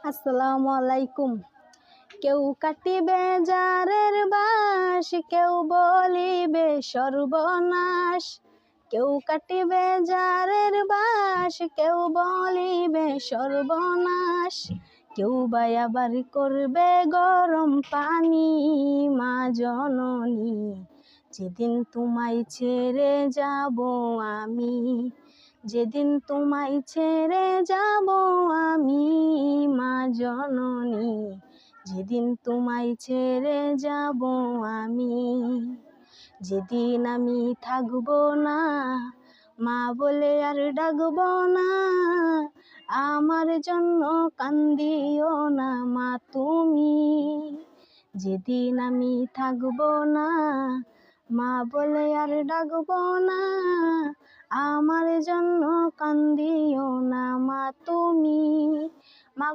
আসসালামু আলাইকুম। কেউ কাটিবে জারের বাঁশ, কেউ বলিবে সর্বনাশ। কেউ কাটিবে জারের বাঁশ, কেউ বলিবে সর্বনাশ। কেউ বা আবার করবে গরম পানি। মা জননী, যেদিন তোমায় ছেড়ে যাব আমি, যেদিন তোমায় ছেড়ে যাব আমি, মা জননী, যেদিন তোমায় ছেড়ে যাব আমি। যেদিন আমি থাকবো না, মা বলে আর ডাকবো না, আমার জন্য কান্দিও না মা তুমি। যেদিন আমি থাকবো না, মা বলে আর ডাকবো না, আমার জন্য কান্দিও না মা তুমি। মা